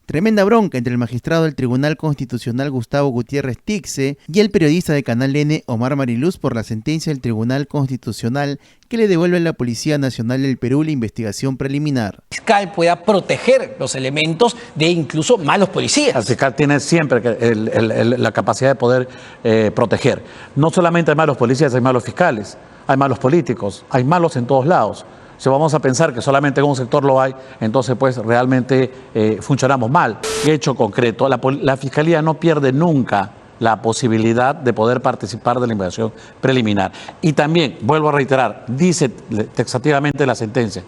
Tremenda bronca entre el magistrado del Tribunal Constitucional Gustavo Gutiérrez Tixe y el periodista de Canal N Omar Mariluz por la sentencia del Tribunal Constitucional que le devuelve a la Policía Nacional del Perú la investigación preliminar. El fiscal pueda proteger los elementos de incluso malos policías. El fiscal tiene siempre la capacidad de poder proteger. No solamente hay malos policías, hay malos fiscales, hay malos políticos, hay malos en todos lados. Si vamos a pensar que solamente en un sector lo hay, entonces pues realmente funcionamos mal. Hecho concreto, la Fiscalía no pierde nunca la posibilidad de poder participar de la investigación preliminar. Y también, vuelvo a reiterar, dice taxativamente la sentencia,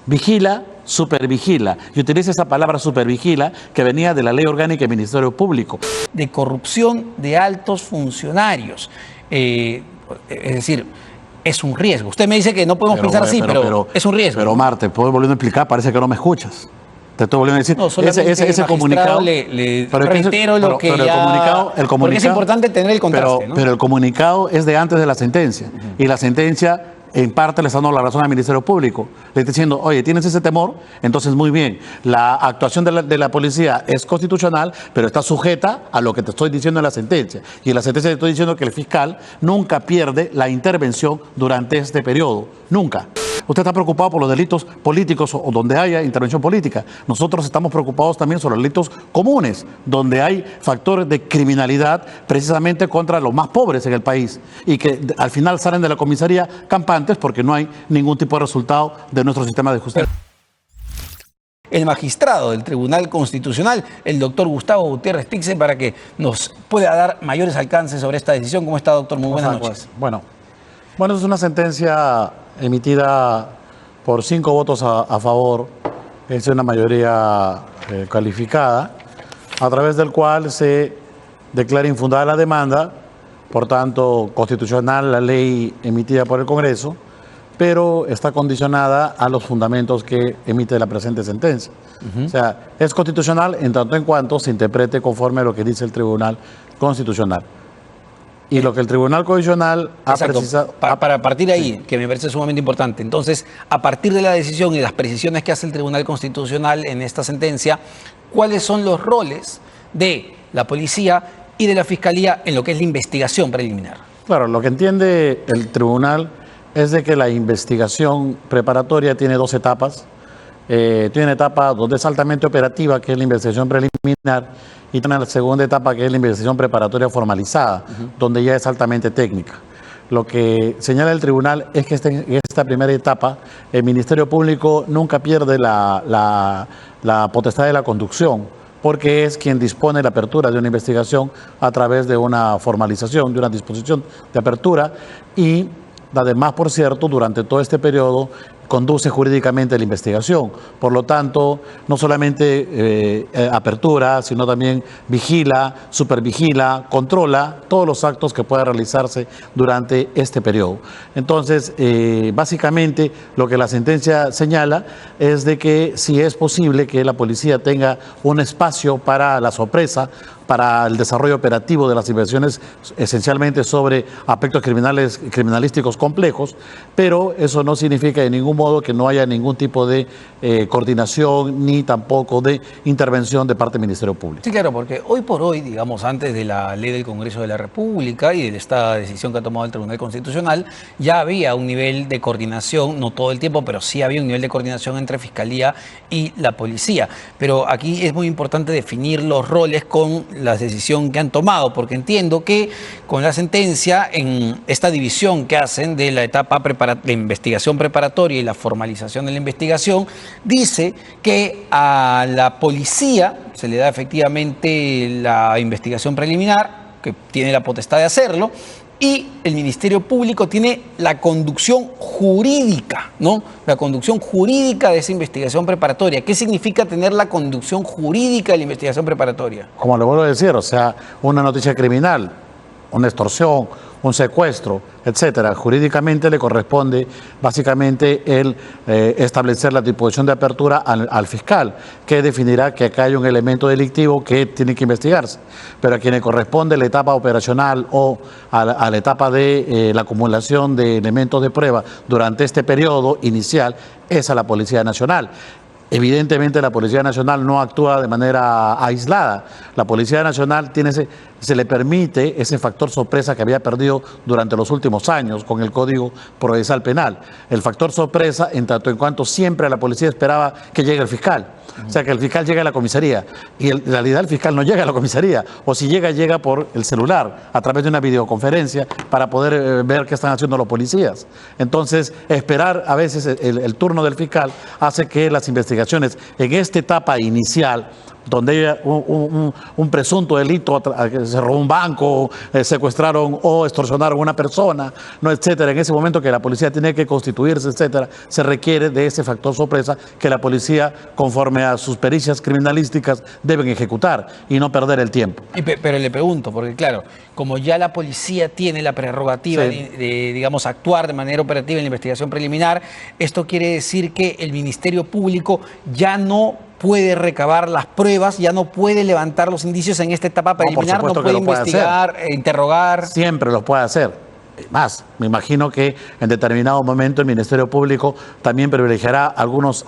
vigila, supervigila, y utiliza esa palabra supervigila que venía de la Ley Orgánica del Ministerio Público. De corrupción de altos funcionarios, es decir, es un riesgo. Usted me dice que no podemos pensar así, pero es un riesgo. Pero Omar, te estoy volviendo a explicar, parece que no me escuchas. Te estoy volviendo a decir, no, ese comunicado... Le reitero lo que ya... El comunicado, porque es importante tener el contraste, ¿no? Pero el comunicado es de antes de la sentencia. Y la sentencia, en parte, le está dando la razón al Ministerio Público. Le está diciendo, oye, tienes ese temor, entonces muy bien. La actuación de la policía es constitucional, pero está sujeta a lo que te estoy diciendo en la sentencia. Y en la sentencia te estoy diciendo que el fiscal nunca pierde la intervención durante este periodo. Nunca. Usted está preocupado por los delitos políticos o donde haya intervención política. Nosotros estamos preocupados también sobre los delitos comunes, donde hay factores de criminalidad precisamente contra los más pobres en el país y que al final salen de la comisaría campantes porque no hay ningún tipo de resultado de nuestro sistema de justicia. El magistrado del Tribunal Constitucional, el doctor Gustavo Gutiérrez Tixe, para que nos pueda dar mayores alcances sobre esta decisión. ¿Cómo está, doctor? Muy buenas noches. Bueno, es una sentencia emitida por 5 votos a favor, es una mayoría calificada, a través del cual se declara infundada la demanda, por tanto constitucional la ley emitida por el Congreso, pero está condicionada a los fundamentos que emite la presente sentencia. O sea, es constitucional en tanto en cuanto se interprete conforme a lo que dice el Tribunal Constitucional. Y lo que el Tribunal Constitucional ha precisado... Para partir de ahí, que me parece sumamente importante. Entonces, a partir de la decisión y las precisiones que hace el Tribunal Constitucional en esta sentencia, ¿cuáles son los roles de la policía y de la Fiscalía en lo que es la investigación preliminar? Claro, lo que entiende el Tribunal es de que la investigación preparatoria tiene 2 etapas. Tiene una etapa donde es altamente operativa, que es la investigación preliminar, y tiene la segunda etapa, que es la investigación preparatoria formalizada, donde ya es altamente técnica. Lo que señala el tribunal es que en esta primera etapa el Ministerio Público nunca pierde la potestad de la conducción, porque es quien dispone de la apertura de una investigación a través de una formalización, de una disposición de apertura, y además, por cierto, durante todo este periodo conduce jurídicamente la investigación. Por lo tanto, no solamente apertura, sino también vigila, supervigila, controla todos los actos que puedan realizarse durante este periodo. Entonces, básicamente, lo que la sentencia señala es de que si es posible que la policía tenga un espacio para la sorpresa, para el desarrollo operativo de las investigaciones, esencialmente sobre aspectos criminalísticos complejos, pero eso no significa de ningún modo que no haya ningún tipo de coordinación ni tampoco de intervención de parte del Ministerio Público. Sí, claro, porque hoy por hoy, digamos, antes de la ley del Congreso de la República y de esta decisión que ha tomado el Tribunal Constitucional, ya había un nivel de coordinación, no todo el tiempo, pero sí había un nivel de coordinación entre Fiscalía y la Policía. Pero aquí es muy importante definir los roles con la decisión que han tomado, porque entiendo que con la sentencia, en esta división que hacen de la etapa de investigación preparatoria y la formalización de la investigación, dice que a la policía se le da efectivamente la investigación preliminar, que tiene la potestad de hacerlo, y el Ministerio Público tiene la conducción jurídica, ¿no? La conducción jurídica de esa investigación preparatoria. ¿Qué significa tener la conducción jurídica de la investigación preparatoria? Como le vuelvo a decir, o sea, una noticia criminal, una extorsión, un secuestro, etcétera. Jurídicamente le corresponde básicamente el establecer la disposición de apertura al fiscal, que definirá que acá hay un elemento delictivo que tiene que investigarse. Pero a quien le corresponde la etapa operacional o a la etapa de la acumulación de elementos de prueba durante este periodo inicial es a la Policía Nacional. Evidentemente la Policía Nacional no actúa de manera aislada. La Policía Nacional se le permite ese factor sorpresa que había perdido durante los últimos años con el Código Procesal Penal. El factor sorpresa en tanto en cuanto siempre la policía esperaba que llegue el fiscal. O sea, que el fiscal llegue a la comisaría. Y en realidad el fiscal no llega a la comisaría. O si llega, llega por el celular, a través de una videoconferencia, para poder ver qué están haciendo los policías. Entonces, esperar a veces el turno del fiscal hace que las investigaciones en esta etapa inicial, donde hay un presunto delito, se robó un banco, secuestraron o extorsionaron a una persona, no, etcétera. En ese momento que la policía tiene que constituirse, etcétera, se requiere de ese factor sorpresa que la policía, conforme a sus pericias criminalísticas, deben ejecutar y no perder el tiempo. Pero le pregunto, porque claro, como ya la policía tiene la prerrogativa de, digamos, actuar de manera operativa en la investigación preliminar, esto quiere decir que el Ministerio Público ya no puede recabar las pruebas, ya no puede levantar los indicios en esta etapa preliminar, no puede investigar, interrogar. Siempre lo puede hacer. Más, me imagino que en determinado momento el Ministerio Público también privilegiará algunos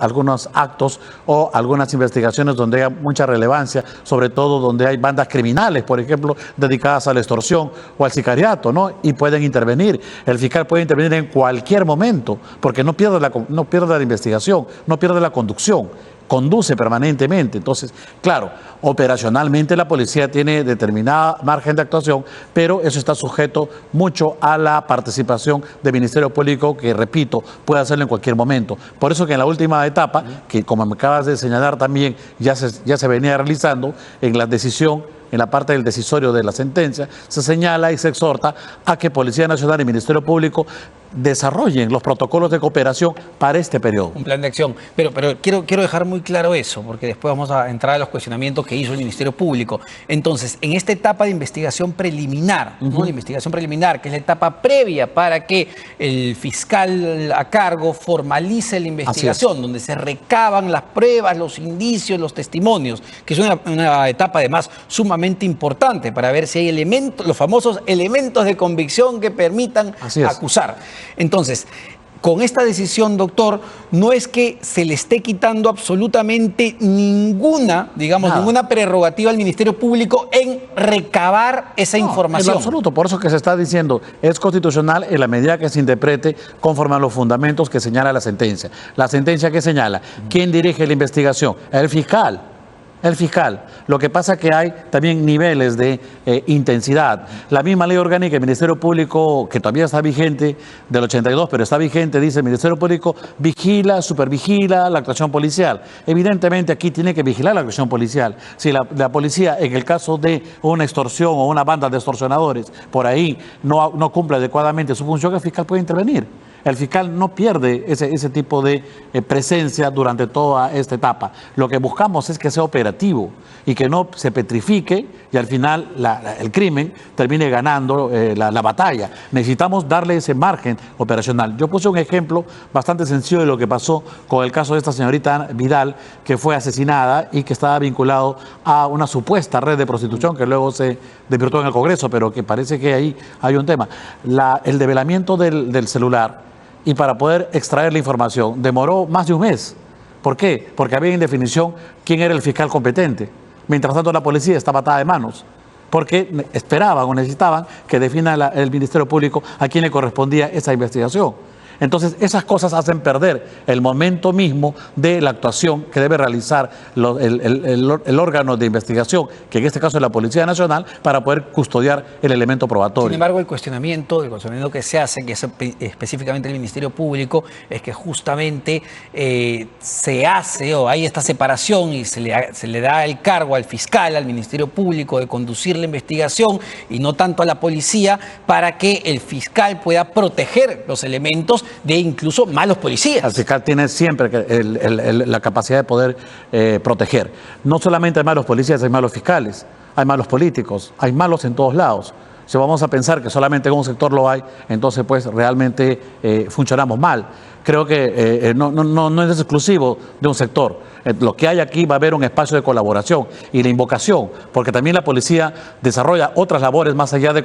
actos o algunas investigaciones donde haya mucha relevancia, sobre todo donde hay bandas criminales, por ejemplo, dedicadas a la extorsión o al sicariato, ¿no? Y pueden intervenir. El fiscal puede intervenir en cualquier momento, porque no pierde la investigación, no pierde la conducción, conduce permanentemente. Entonces, claro, operacionalmente la policía tiene determinada margen de actuación, pero eso está sujeto mucho a la participación del Ministerio Público, que, repito, puede hacerlo en cualquier momento. Por eso que en la última etapa, que como me acabas de señalar también, ya se venía realizando en la decisión, en la parte del decisorio de la sentencia, se señala y se exhorta a que Policía Nacional y Ministerio Público desarrollen los protocolos de cooperación para este periodo. Un plan de acción. Pero quiero dejar muy claro eso, porque después vamos a entrar a los cuestionamientos que hizo el Ministerio Público. Entonces, en esta etapa de investigación preliminar, ¿no? La investigación preliminar, que es la etapa previa para que el fiscal a cargo formalice la investigación, donde se recaban las pruebas, los indicios, los testimonios, que es una etapa además sumamente importante para ver si hay elementos, los famosos elementos de convicción que permitan acusar. Entonces, con esta decisión, doctor, no es que se le esté quitando absolutamente ninguna prerrogativa al Ministerio Público en recabar esa información. En absoluto, por eso que se está diciendo, es constitucional en la medida que se interprete conforme a los fundamentos que señala la sentencia. La sentencia que señala, ¿quién dirige la investigación? El fiscal. El fiscal. Lo que pasa es que hay también niveles de intensidad. La misma ley orgánica del Ministerio Público, que todavía está vigente, del 82, pero está vigente, dice: el Ministerio Público vigila, supervigila la actuación policial. Evidentemente aquí tiene que vigilar la actuación policial. Si la policía, en el caso de una extorsión o una banda de extorsionadores, por ahí no cumple adecuadamente su función, el fiscal puede intervenir. El fiscal no pierde ese tipo de presencia durante toda esta etapa. Lo que buscamos es que sea operativo y que no se petrifique y al final el crimen termine ganando la batalla. Necesitamos darle ese margen operacional. Yo puse un ejemplo bastante sencillo de lo que pasó con el caso de esta señorita Vidal, que fue asesinada y que estaba vinculado a una supuesta red de prostitución que luego se desvirtuó en el Congreso, pero que parece que ahí hay un tema. El develamiento del celular, y para poder extraer la información demoró más de un mes. ¿Por qué? Porque había indefinición quién era el fiscal competente. Mientras tanto la policía estaba atada de manos, porque esperaban o necesitaban que defina el Ministerio Público a quién le correspondía esa investigación. Entonces, esas cosas hacen perder el momento mismo de la actuación que debe realizar el órgano de investigación, que en este caso es la Policía Nacional, para poder custodiar el elemento probatorio. Sin embargo, el cuestionamiento que se hace, que es específicamente el Ministerio Público, es que justamente se hace, o hay esta separación y se le da el cargo al fiscal, al Ministerio Público, de conducir la investigación y no tanto a la policía, para que el fiscal pueda proteger los elementos de incluso malos policías. El fiscal tiene siempre la capacidad de poder proteger. No solamente hay malos policías, hay malos fiscales, hay malos políticos, hay malos en todos lados. Si vamos a pensar que solamente en un sector lo hay, entonces pues realmente funcionamos mal. creo que no es exclusivo de un sector. Lo que hay aquí va a haber un espacio de colaboración y de invocación, porque también la policía desarrolla otras labores más allá de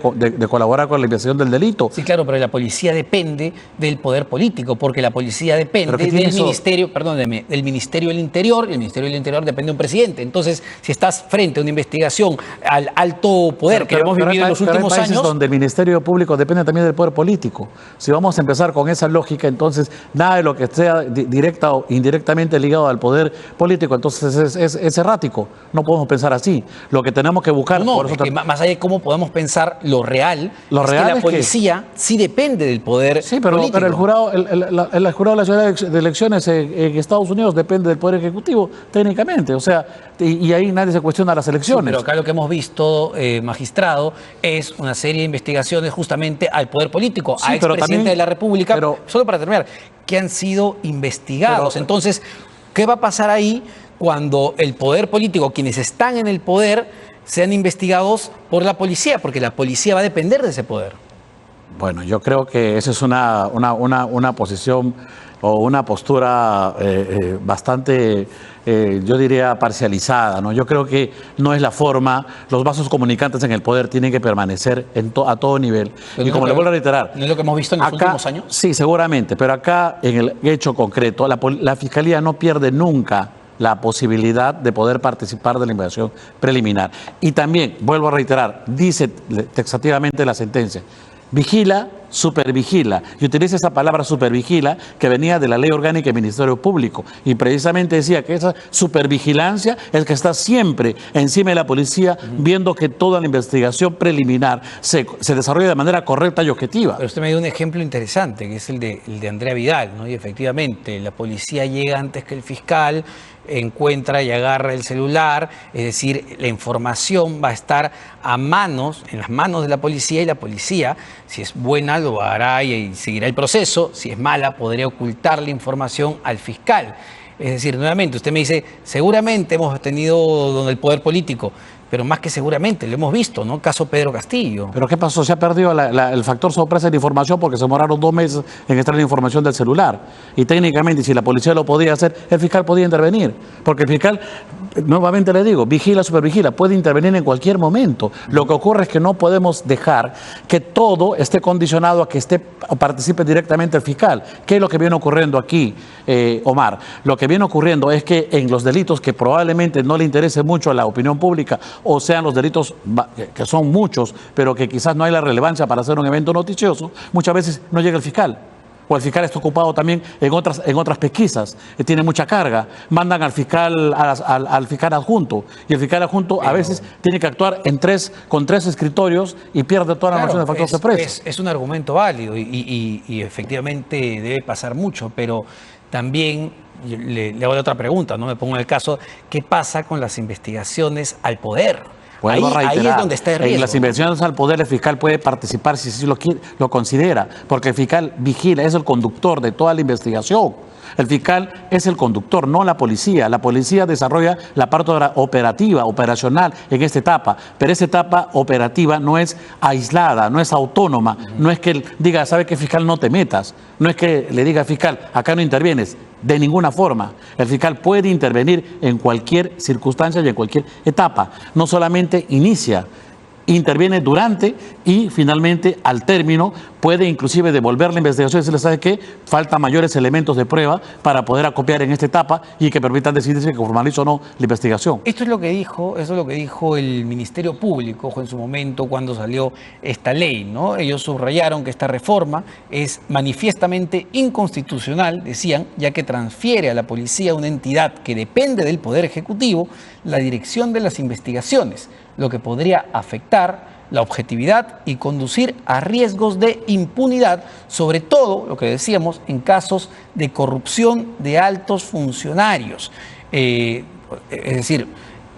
colaborar con la investigación del delito. Sí, claro, pero la policía depende del poder político, porque la policía depende del ministerio, perdóneme, del Ministerio del Interior, y el Ministerio del Interior depende de un presidente. Entonces, si estás frente a una investigación al alto poder que hemos vivido en los últimos años, donde el Ministerio Público depende también del poder político. Si vamos a empezar con esa lógica, entonces nada de lo que sea directa o indirectamente ligado al poder político, entonces es errático. No podemos pensar así. Lo que tenemos que buscar... No, es que más allá de cómo podemos pensar lo real, es que la policía sí depende del poder político. Pero el jurado nacional de elecciones en Estados Unidos depende del poder ejecutivo, técnicamente. O sea, y ahí nadie se cuestiona las elecciones. Sí, pero acá lo que hemos visto, magistrado, es una serie de investigaciones justamente al poder político, a expresidente de la República, solo para terminar, que han sido investigados. Entonces, ¿qué va a pasar ahí cuando el poder político, quienes están en el poder, sean investigados por la policía? Porque la policía va a depender de ese poder. Bueno, yo creo que esa es una posición o una postura bastante, yo diría, parcializada, ¿no? Yo creo que no es la forma. Los vasos comunicantes en el poder tienen que permanecer a todo nivel. Pero y como le vuelvo a reiterar... ¿No es lo que hemos visto en los últimos años? Sí, seguramente, pero acá, en el hecho concreto, la Fiscalía no pierde nunca la posibilidad de poder participar de la investigación preliminar. Y también, vuelvo a reiterar, dice taxativamente la sentencia, vigila, supervigila, y utiliza esa palabra supervigila que venía de la Ley Orgánica del Ministerio Público, y precisamente decía que esa supervigilancia es que está siempre encima de la policía, viendo que toda la investigación preliminar se desarrolla de manera correcta y objetiva. Pero usted me dio un ejemplo interesante, que es el de Andrea Vidal, ¿no? Y efectivamente, la policía llega antes que el fiscal, encuentra y agarra el celular, es decir, la información va a estar en las manos de la policía, y la policía, si es buena, lo hará y seguirá el proceso; si es mala, podría ocultar la información al fiscal. Es decir, nuevamente, usted me dice, seguramente hemos tenido donde el poder político, pero más que seguramente, lo hemos visto, ¿no? Caso Pedro Castillo. ¿Pero qué pasó? Se ha perdido el factor sorpresa de la información porque se demoraron 2 meses en extraer la información del celular. Y técnicamente, si la policía lo podía hacer, el fiscal podía intervenir. Porque el fiscal, nuevamente le digo, vigila, supervigila, puede intervenir en cualquier momento. Lo que ocurre es que no podemos dejar que todo esté condicionado a que participe directamente el fiscal. ¿Qué es lo que viene ocurriendo aquí, Omar? Lo que viene ocurriendo es que en los delitos que probablemente no le interese mucho a la opinión pública, o sean los delitos que son muchos, pero que quizás no hay la relevancia para hacer un evento noticioso, muchas veces no llega el fiscal. O el fiscal está ocupado también en otras pesquisas, tiene mucha carga, mandan al fiscal adjunto, y el fiscal adjunto a veces tiene que actuar con 3 escritorios y pierde toda la noción de factor sorpresa. Es un argumento válido y efectivamente debe pasar mucho, pero también le hago otra pregunta, ¿no? Me pongo en el caso, ¿qué pasa con las investigaciones al poder? Ahí es donde está el riesgo. En las investigaciones al poder, el fiscal puede participar si así lo considera, porque el fiscal vigila, es el conductor de toda la investigación. El fiscal es el conductor, no la policía. La policía desarrolla la parte operativa, operacional en esta etapa, pero esa etapa operativa no es aislada, no es autónoma, no es que él diga, ¿sabe qué, fiscal? No te metas. No es que le diga al fiscal, acá no intervienes. De ninguna forma. El fiscal puede intervenir en cualquier circunstancia y en cualquier etapa. No solamente inicia, interviene durante y finalmente al término puede inclusive devolver la investigación y decirle, ¿sabe qué? Faltan mayores elementos de prueba para poder acopiar en esta etapa y que permitan decidir si formaliza o no la investigación. Eso es lo que dijo el Ministerio Público en su momento cuando salió esta ley, ¿no? Ellos subrayaron que esta reforma es manifiestamente inconstitucional, decían, ya que transfiere a la policía, una entidad que depende del Poder Ejecutivo, la dirección de las investigaciones, lo que podría afectar la objetividad y conducir a riesgos de impunidad, sobre todo, lo que decíamos, en casos de corrupción de altos funcionarios. Es decir,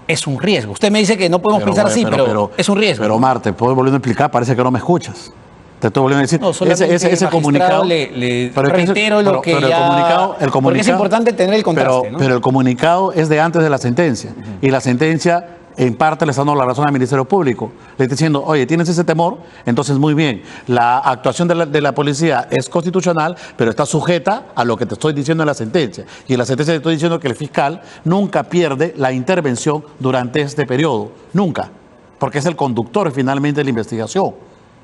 es un riesgo. Usted me dice que no podemos pensar así, pero es un riesgo. Pero Omar, te puedo volver a explicar, parece que no me escuchas. Te estoy volviendo a decir, no, ese comunicado, le reitero lo que ya... El comunicado, porque es importante tener el contraste, ¿no? Pero el comunicado es de antes de la sentencia, y la sentencia en parte le está dando la razón al Ministerio Público. Le está diciendo, oye, tienes ese temor, entonces muy bien, la actuación de la policía es constitucional, pero está sujeta a lo que te estoy diciendo en la sentencia. Y en la sentencia te estoy diciendo que el fiscal nunca pierde la intervención durante este periodo, nunca, porque es el conductor finalmente de la investigación.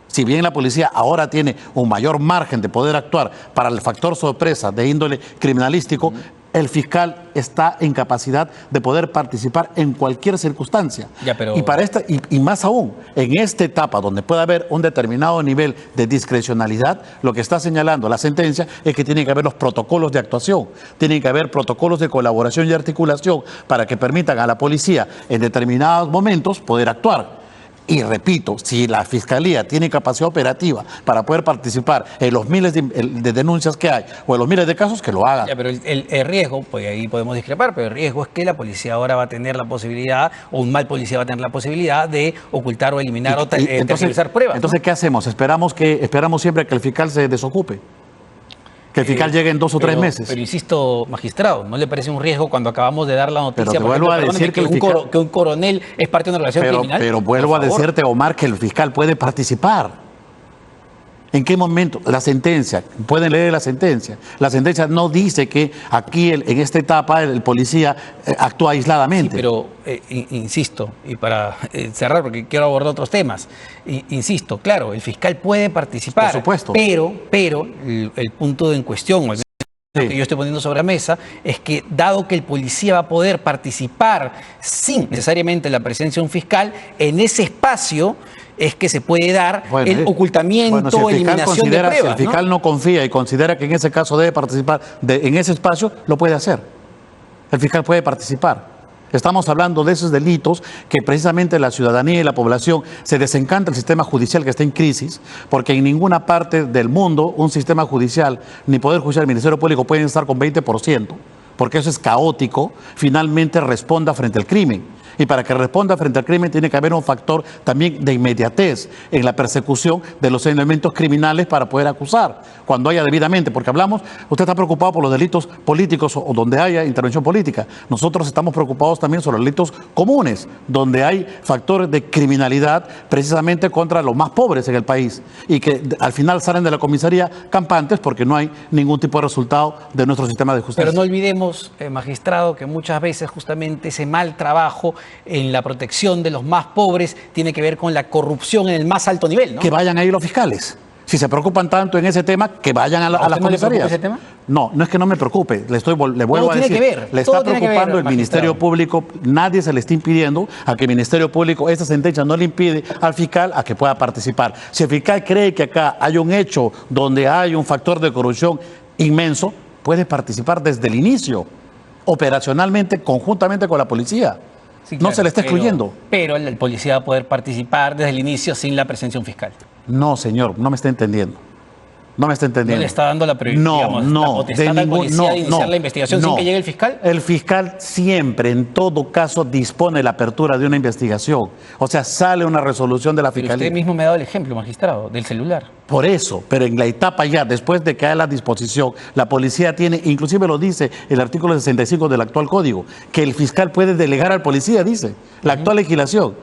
Si bien la policía ahora tiene un mayor margen de poder actuar para el factor sorpresa de índole criminalístico, el fiscal está en capacidad de poder participar en cualquier circunstancia. Y para y más aún, en esta etapa donde puede haber un determinado nivel de discrecionalidad, lo que está señalando la sentencia es que tiene que haber los protocolos de actuación, tienen que haber protocolos de colaboración y articulación para que permitan a la policía en determinados momentos poder actuar. Y repito, si la Fiscalía tiene capacidad operativa para poder participar en los miles de denuncias que hay o en los miles de casos, que lo haga. Pero el riesgo, pues ahí podemos discrepar, pero el riesgo es que la policía ahora va a tener la posibilidad, o un mal policía va a tener la posibilidad de ocultar o eliminar o tergiversar pruebas. Entonces, ¿no? ¿Qué hacemos? Esperamos siempre que el fiscal se desocupe. Que el fiscal llegue en 2 o 3 meses. Pero insisto, magistrado, ¿no le parece un riesgo cuando acabamos de dar la noticia? Pero te vuelvo a decir que un coronel es parte de una relación criminal. Pero vuelvo a decirte, Omar, que el fiscal puede participar. ¿En qué momento? La sentencia, pueden leer la sentencia. La sentencia no dice que aquí, en esta etapa, el policía actúa aisladamente. Sí, pero insisto, y para cerrar, porque quiero abordar otros temas, insisto, claro, el fiscal puede participar. Por supuesto. Pero el punto en cuestión, que yo estoy poniendo sobre la mesa, es que dado que el policía va a poder participar sin necesariamente la presencia de un fiscal, en ese espacio es que se puede dar el ocultamiento, si el eliminación de pruebas. Si el fiscal no confía y considera que en ese caso debe participar en ese espacio, lo puede hacer. El fiscal puede participar. Estamos hablando de esos delitos que precisamente la ciudadanía y la población se desencanta el sistema judicial que está en crisis, porque en ninguna parte del mundo un sistema judicial, ni Poder Judicial, ni Ministerio Público pueden estar con 20%, porque eso es caótico, finalmente responda frente al crimen. Y para que responda frente al crimen tiene que haber un factor también de inmediatez en la persecución de los elementos criminales para poder acusar, cuando haya debidamente, porque hablamos, usted está preocupado por los delitos políticos o donde haya intervención política. Nosotros estamos preocupados también sobre los delitos comunes, donde hay factores de criminalidad precisamente contra los más pobres en el país y que al final salen de la comisaría campantes porque no hay ningún tipo de resultado de nuestro sistema de justicia. Pero no olvidemos, magistrado, que muchas veces justamente ese mal trabajo en la protección de los más pobres tiene que ver con la corrupción en el más alto nivel, ¿no? Que vayan ahí los fiscales. Si se preocupan tanto en ese tema, que vayan a las comisarías. ¿Ese tema? No, no es que no me preocupe, le vuelvo a decir, le está preocupando el Ministerio Público, nadie se le está impidiendo a que el Ministerio Público, esta sentencia no le impide al fiscal a que pueda participar. Si el fiscal cree que acá hay un hecho donde hay un factor de corrupción inmenso, puede participar desde el inicio, operacionalmente, conjuntamente con la policía. Sí, claro, no se le está excluyendo. Pero el policía va a poder participar desde el inicio sin la presencia de un fiscal. No, señor, no me está entendiendo. No me está entendiendo. ¿No le está dando la prioridad, la potestad al policía de iniciar la investigación sin que llegue el fiscal? El fiscal siempre, en todo caso, dispone la apertura de una investigación. O sea, sale una resolución de la fiscalía. Pero usted mismo me ha dado el ejemplo, magistrado, del celular. Por eso, pero en la etapa ya, después de que haya la disposición, la policía tiene, inclusive lo dice el artículo 65 del actual código, que el fiscal puede delegar al policía, dice, la actual legislación.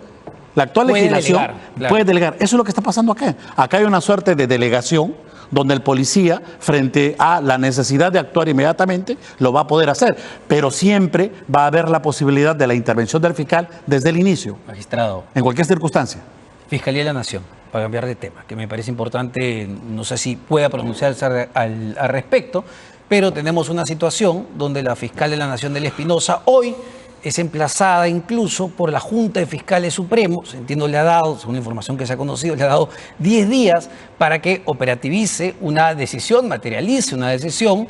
La actual legislación puede delegar. Eso es lo que está pasando acá. Acá hay una suerte de delegación donde el policía, frente a la necesidad de actuar inmediatamente, lo va a poder hacer. Pero siempre va a haber la posibilidad de la intervención del fiscal desde el inicio. Magistrado. En cualquier circunstancia. Fiscalía de la Nación, para cambiar de tema, que me parece importante, no sé si pueda pronunciarse al respecto, pero tenemos una situación donde la fiscal de la Nación, Delia Espinosa, hoy es emplazada incluso por la Junta de Fiscales Supremos, entiendo le ha dado, según la información que se ha conocido, le ha dado 10 días para que operativice una decisión, materialice una decisión,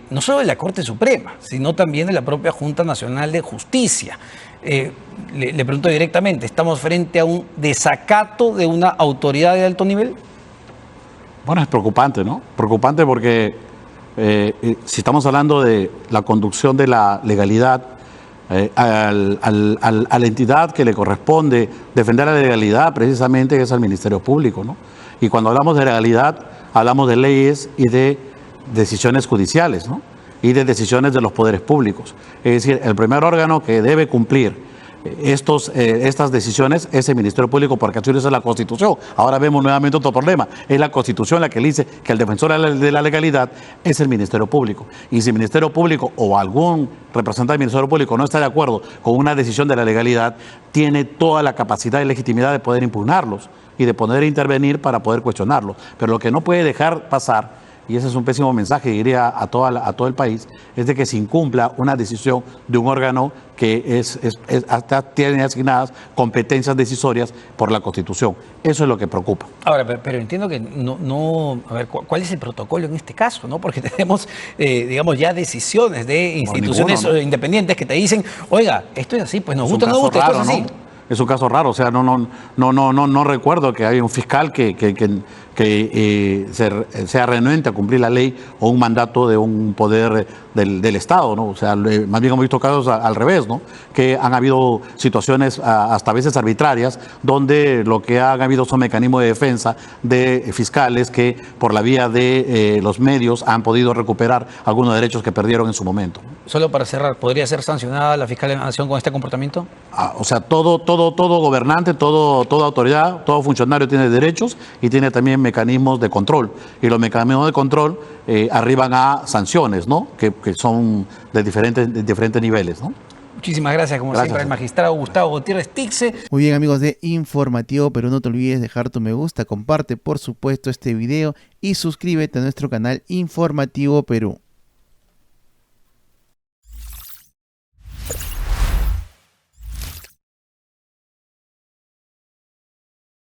no solo de la Corte Suprema, sino también de la propia Junta Nacional de Justicia. Le pregunto directamente, ¿estamos frente a un desacato de una autoridad de alto nivel? Bueno, es preocupante, ¿no? Preocupante porque si estamos hablando de la conducción de la legalidad, a la entidad que le corresponde defender la legalidad precisamente es al Ministerio Público, ¿no? Y cuando hablamos de legalidad, hablamos de leyes y de decisiones judiciales, ¿no? Y de decisiones de los poderes públicos. Es decir, el primer órgano que debe cumplir estas decisiones es el Ministerio Público, porque así es la Constitución. Ahora vemos nuevamente otro problema. Es la Constitución la que dice que el defensor de la legalidad es el Ministerio Público. Y si el Ministerio Público o algún representante del Ministerio Público no está de acuerdo con una decisión de la legalidad, tiene toda la capacidad y legitimidad de poder impugnarlos y de poder intervenir para poder cuestionarlos. Pero lo que no puede dejar pasar, y ese es un pésimo mensaje, diría a todo el país, es de que se incumpla una decisión de un órgano que hasta tiene asignadas competencias decisorias por la Constitución. Eso es lo que preocupa. Ahora, pero entiendo que a ver, ¿cuál es el protocolo en este caso? ¿No? Porque tenemos, digamos, ya decisiones de instituciones independientes que te dicen, oiga, esto es así, pues nos gusta o no nos gusta, esto es así. Es un caso raro, o sea, no recuerdo que haya un fiscal que sea renuente a cumplir la ley o un mandato de un poder del Estado, ¿no? O sea, más bien hemos visto casos al revés, ¿no? Que han habido situaciones hasta a veces arbitrarias, donde lo que han habido son mecanismos de defensa de fiscales que por la vía de los medios han podido recuperar algunos derechos que perdieron en su momento. Solo para cerrar, ¿podría ser sancionada la fiscal de la Nación con este comportamiento? O sea, todo gobernante, toda autoridad, todo funcionario tiene derechos y tiene también mecanismos de control. Y los mecanismos de control arriban a sanciones, ¿no? Que son de diferentes niveles, ¿no? Muchísimas gracias, como siempre, al magistrado Gustavo Gutiérrez Tixe. Muy bien, amigos de Informativo Perú, no te olvides dejar tu me gusta, comparte por supuesto este video y suscríbete a nuestro canal Informativo Perú.